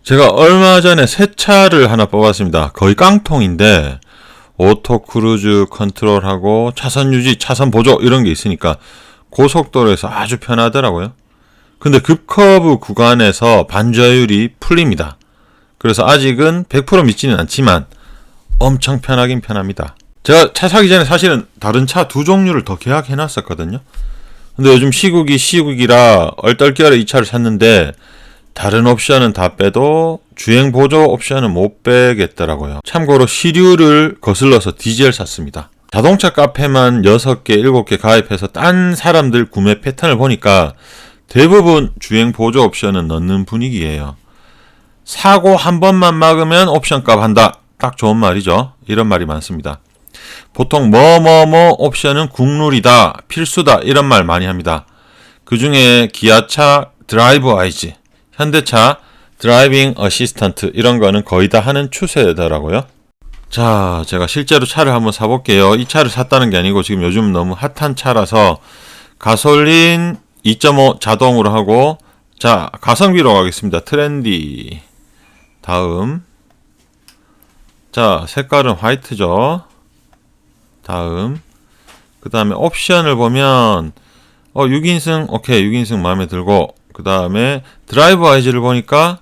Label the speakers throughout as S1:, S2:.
S1: 제가 얼마 전에 새 차를 하나 뽑았습니다. 거의 깡통인데 오토 크루즈 컨트롤하고 차선 유지, 차선 보조 이런 게 있으니까 고속도로에서 아주 편하더라고요. 근데 급커브 구간에서 반자율이 풀립니다. 그래서 아직은 100% 믿지는 않지만 엄청 편하긴 편합니다. 제가 차 사기 전에 사실은 다른 차 두 종류를 더 계약해 놨었거든요. 근데 요즘 시국이라 얼떨결에 이 차를 샀는데 다른 옵션은 다 빼도 주행 보조 옵션은 못 빼겠더라고요. 참고로 시류를 거슬러서 디젤 샀습니다. 자동차 카페만 6개, 7개 가입해서 딴 사람들 구매 패턴을 보니까 대부분 주행 보조 옵션은 넣는 분위기예요. 사고 한 번만 막으면 옵션 값 한다. 딱 좋은 말이죠. 이런 말이 많습니다. 보통 뭐뭐뭐 옵션은 국룰이다, 필수다 이런 말 많이 합니다. 그 중에 기아차 드라이브 아이즈, 현대차 드라이빙 어시스턴트 이런 거는 거의 다 하는 추세더라고요. 자, 제가 실제로 차를 한번 사볼게요. 이 차를 샀다는 게 아니고 지금 요즘 너무 핫한 차라서 가솔린 2.5 자동으로 하고, 자, 가성비로 가겠습니다. 트렌디. 다음. 자, 색깔은 화이트죠. 다음. 그 다음에 옵션을 보면 6인승 오케이, 6인승 마음에 들고, 그 다음에 드라이브 아이즈를 보니까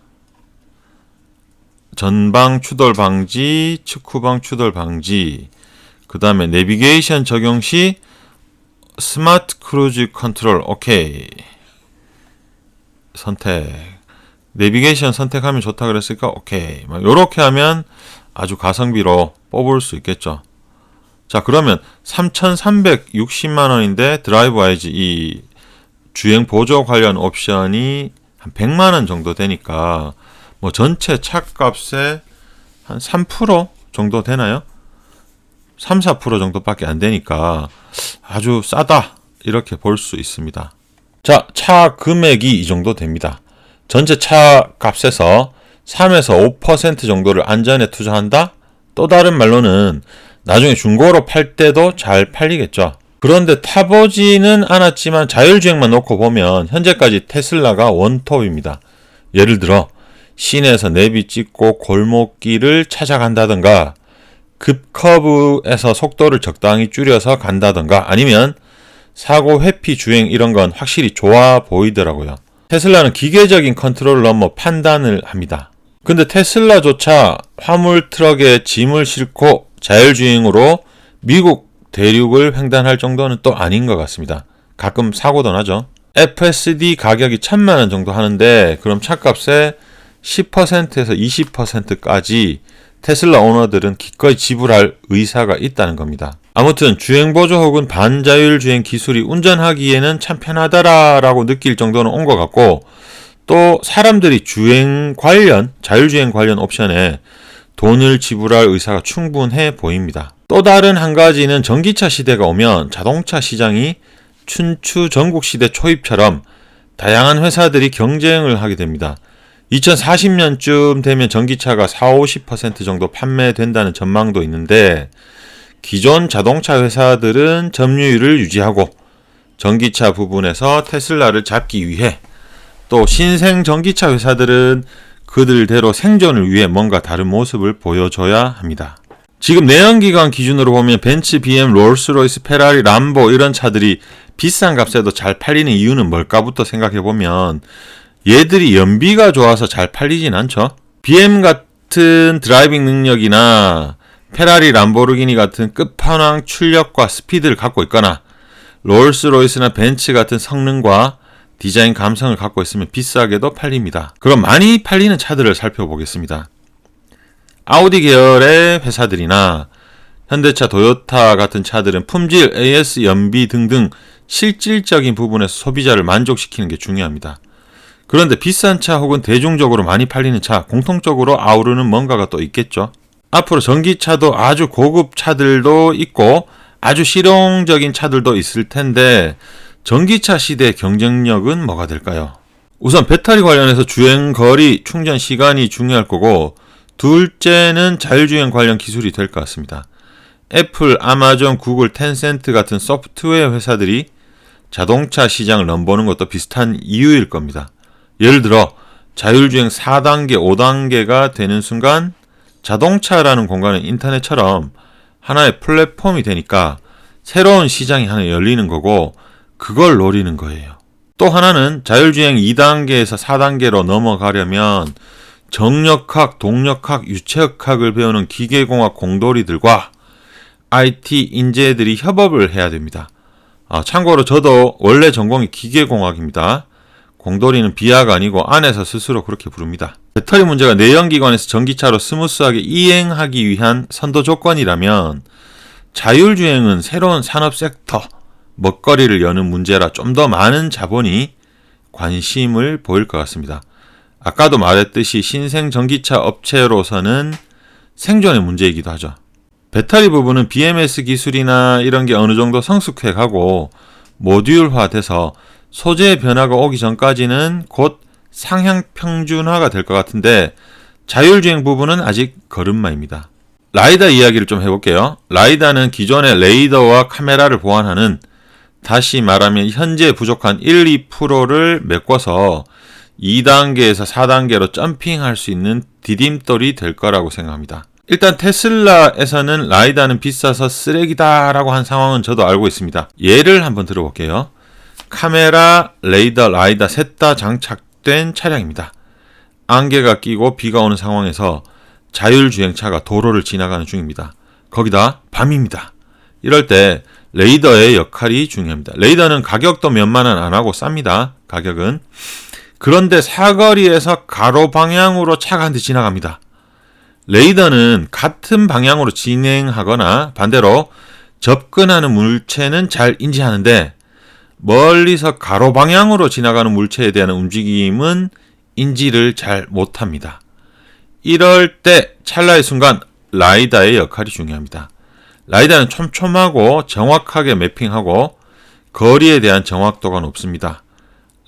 S1: 전방 추돌 방지, 측후방 추돌 방지, 그 다음에 내비게이션 적용 시 스마트 크루즈 컨트롤 오케이 선택, 내비게이션 선택하면 좋다 그랬으니까 오케이. 요렇게 하면 아주 가성비로 뽑을 수 있겠죠. 자, 그러면 3,360만원인데 드라이브 아이즈 이 주행 보조 관련 옵션이 한 100만원 정도 되니까 뭐 전체 차값의 한 3% 정도 되나요? 3, 4% 정도밖에 안 되니까 아주 싸다 이렇게 볼 수 있습니다. 자, 차 금액이 이 정도 됩니다. 전체 차 값에서 3에서 5% 정도를 안전에 투자한다? 또 다른 말로는 나중에 중고로 팔 때도 잘 팔리겠죠. 그런데 타보지는 않았지만 자율주행만 놓고 보면 현재까지 테슬라가 원톱입니다. 예를 들어 시내에서 내비 찍고 골목길을 찾아간다던가 급커브에서 속도를 적당히 줄여서 간다던가 아니면 사고 회피 주행 이런 건 확실히 좋아 보이더라고요. 테슬라는 기계적인 컨트롤을 넘어 판단을 합니다. 근데 테슬라조차 화물 트럭에 짐을 싣고 자율주행으로 미국 대륙을 횡단할 정도는 또 아닌 것 같습니다. 가끔 사고도 나죠. FSD 가격이 1,000만원 정도 하는데 그럼 차값의 10%에서 20%까지 테슬라 오너들은 기꺼이 지불할 의사가 있다는 겁니다. 아무튼 주행보조 혹은 반자율주행 기술이 운전하기에는 참 편하다라고 느낄 정도는 온 것 같고, 또 사람들이 주행 관련, 자율주행 관련 옵션에 돈을 지불할 의사가 충분해 보입니다. 또 다른 한 가지는 전기차 시대가 오면 자동차 시장이 춘추 전국시대 초입처럼 다양한 회사들이 경쟁을 하게 됩니다. 2040년쯤 되면 전기차가 40-50% 정도 판매된다는 전망도 있는데 기존 자동차 회사들은 점유율을 유지하고 전기차 부분에서 테슬라를 잡기 위해, 또 신생 전기차 회사들은 그들대로 생존을 위해 뭔가 다른 모습을 보여줘야 합니다. 지금 내연기관 기준으로 보면 벤츠, BM, 롤스로이스, 페라리, 람보 이런 차들이 비싼 값에도 잘 팔리는 이유는 뭘까부터 생각해보면 얘들이 연비가 좋아서 잘 팔리진 않죠. BM 같은 드라이빙 능력이나 페라리, 람보르기니 같은 끝판왕 출력과 스피드를 갖고 있거나 롤스로이스나 벤츠 같은 성능과 디자인 감성을 갖고 있으면 비싸게도 팔립니다. 그럼 많이 팔리는 차들을 살펴보겠습니다. 아우디 계열의 회사들이나 현대차, 도요타 같은 차들은 품질, AS, 연비 등등 실질적인 부분에서 소비자를 만족시키는 게 중요합니다. 그런데 비싼 차 혹은 대중적으로 많이 팔리는 차, 공통적으로 아우르는 뭔가가 또 있겠죠. 앞으로 전기차도 아주 고급 차들도 있고 아주 실용적인 차들도 있을 텐데 전기차 시대의 경쟁력은 뭐가 될까요? 우선 배터리 관련해서 주행 거리, 충전 시간이 중요할 거고, 둘째는 자율주행 관련 기술이 될 것 같습니다. 애플, 아마존, 구글, 텐센트 같은 소프트웨어 회사들이 자동차 시장을 넘보는 것도 비슷한 이유일 겁니다. 예를 들어 자율주행 4단계, 5단계가 되는 순간 자동차라는 공간은 인터넷처럼 하나의 플랫폼이 되니까 새로운 시장이 하나 열리는 거고 그걸 노리는 거예요. 또 하나는 자율주행 2단계에서 4단계로 넘어가려면 정력학, 동력학, 유체역학을 배우는 기계공학 공돌이들과 IT 인재들이 협업을 해야 됩니다. 참고로 저도 원래 전공이 기계공학입니다. 공돌이는 비하가 아니고 안에서 스스로 그렇게 부릅니다. 배터리 문제가 내연기관에서 전기차로 스무스하게 이행하기 위한 선도 조건이라면 자율주행은 새로운 산업 섹터, 먹거리를 여는 문제라 좀 더 많은 자본이 관심을 보일 것 같습니다. 아까도 말했듯이 신생 전기차 업체로서는 생존의 문제이기도 하죠. 배터리 부분은 BMS 기술이나 이런 게 어느 정도 성숙해 가고 모듈화돼서 소재의 변화가 오기 전까지는 곧 상향 평준화가 될 것 같은데 자율주행 부분은 아직 걸음마입니다. 라이다 이야기를 좀 해볼게요. 라이다는 기존의 레이더와 카메라를 보완하는, 다시 말하면 현재 부족한 1, 2%를 메꿔서 2단계에서 4단계로 점핑할 수 있는 디딤돌이 될 거라고 생각합니다. 일단 테슬라에서는 라이다는 비싸서 쓰레기다라고 한 상황은 저도 알고 있습니다. 예를 한번 들어볼게요. 카메라, 레이더, 라이다 셋 다 장착된 차량입니다. 안개가 끼고 비가 오는 상황에서 자율주행차가 도로를 지나가는 중입니다. 거기다 밤입니다. 이럴 때 레이더의 역할이 중요합니다. 레이더는 가격도 몇만 원 안 하고 쌉니다. 가격은. 그런데 사거리에서 가로 방향으로 차가 한 대 지나갑니다. 레이더는 같은 방향으로 진행하거나 반대로 접근하는 물체는 잘 인지하는데 멀리서 가로 방향으로 지나가는 물체에 대한 움직임은 인지를 잘 못합니다. 이럴 때 찰나의 순간 라이다의 역할이 중요합니다. 라이다는 촘촘하고 정확하게 매핑하고 거리에 대한 정확도가 높습니다.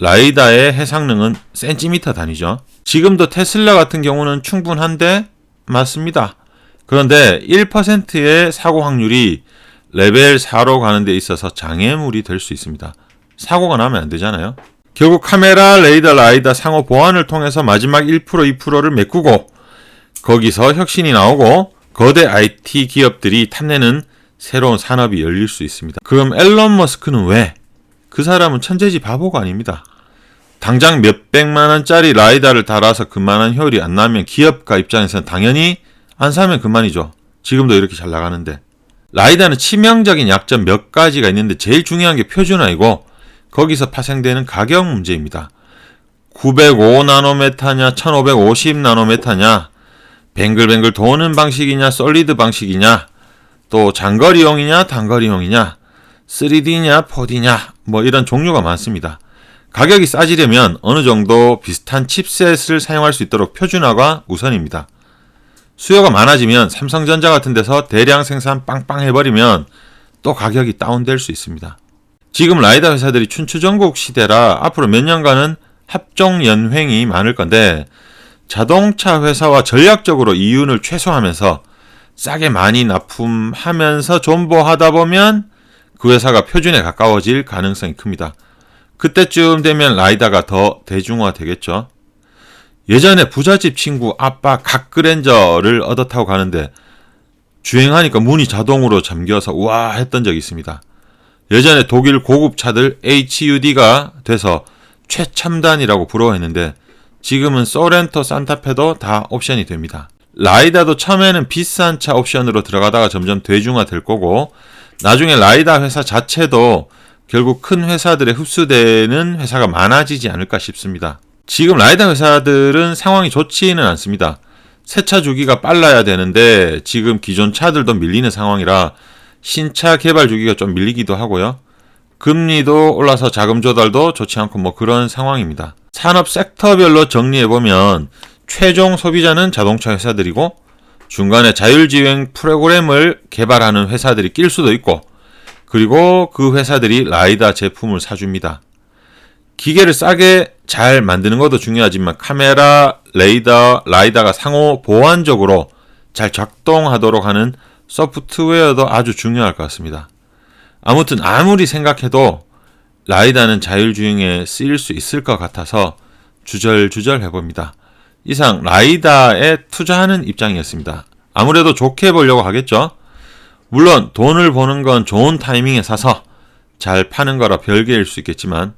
S1: 라이다의 해상능은 센티미터 단위죠. 지금도 테슬라 같은 경우는 충분한데 맞습니다. 그런데 1%의 사고 확률이 레벨 4로 가는 데 있어서 장애물이 될 수 있습니다. 사고가 나면 안 되잖아요. 결국 카메라, 레이더, 라이다 상호 보완을 통해서 마지막 1%, 2%를 메꾸고 거기서 혁신이 나오고 거대 IT 기업들이 탐내는 새로운 산업이 열릴 수 있습니다. 그럼 앨런 머스크는 왜? 그 사람은 천재지 바보가 아닙니다. 당장 몇백만 원짜리 라이다를 달아서 그만한 효율이 안 나면 기업가 입장에서는 당연히 안 사면 그만이죠. 지금도 이렇게 잘 나가는데. 라이다는 치명적인 약점 몇 가지가 있는데 제일 중요한 게 표준화이고 거기서 파생되는 가격 문제입니다. 905나노메타냐 1550나노메타냐 뱅글뱅글 도는 방식이냐 솔리드 방식이냐 또 장거리용이냐 단거리용이냐 3D냐 4D냐 뭐 이런 종류가 많습니다. 가격이 싸지려면 어느 정도 비슷한 칩셋을 사용할 수 있도록 표준화가 우선입니다. 수요가 많아지면 삼성전자 같은 데서 대량 생산 빵빵 해버리면 또 가격이 다운될 수 있습니다. 지금 라이다 회사들이 춘추전국 시대라 앞으로 몇 년간은 합종연횡이 많을 건데 자동차 회사와 전략적으로 이윤을 최소화하면서 싸게 많이 납품하면서 존버하다 보면 그 회사가 표준에 가까워질 가능성이 큽니다. 그때쯤 되면 라이다가 더 대중화되겠죠. 예전에 부잣집 친구 아빠 갓그랜저를 얻어 타고 가는데 주행하니까 문이 자동으로 잠겨서 우와 했던 적이 있습니다. 예전에 독일 고급 차들 HUD가 돼서 최첨단이라고 부러워했는데 지금은 소렌토 산타페도 다 옵션이 됩니다. 라이다도 처음에는 비싼 차 옵션으로 들어가다가 점점 대중화될 거고 나중에 라이다 회사 자체도 결국 큰 회사들에 흡수되는 회사가 많아지지 않을까 싶습니다. 지금 라이다 회사들은 상황이 좋지는 않습니다. 새차 주기가 빨라야 되는데 지금 기존 차들도 밀리는 상황이라 신차 개발 주기가 좀 밀리기도 하고요. 금리도 올라서 자금 조달도 좋지 않고 뭐 그런 상황입니다. 산업 섹터별로 정리해보면 최종 소비자는 자동차 회사들이고 중간에 자율주행 프로그램을 개발하는 회사들이 낄 수도 있고 그리고 그 회사들이 라이다 제품을 사줍니다. 기계를 싸게 잘 만드는 것도 중요하지만 카메라, 레이더, 라이다가 상호 보완적으로 잘 작동하도록 하는 소프트웨어도 아주 중요할 것 같습니다. 아무튼 아무리 생각해도 라이다는 자율주행에 쓰일 수 있을 것 같아서 주절주절 해봅니다. 이상 라이다에 투자하는 입장이었습니다. 아무래도 좋게 보려고 하겠죠. 물론 돈을 버는 건 좋은 타이밍에 사서 잘 파는 거라 별개일 수 있겠지만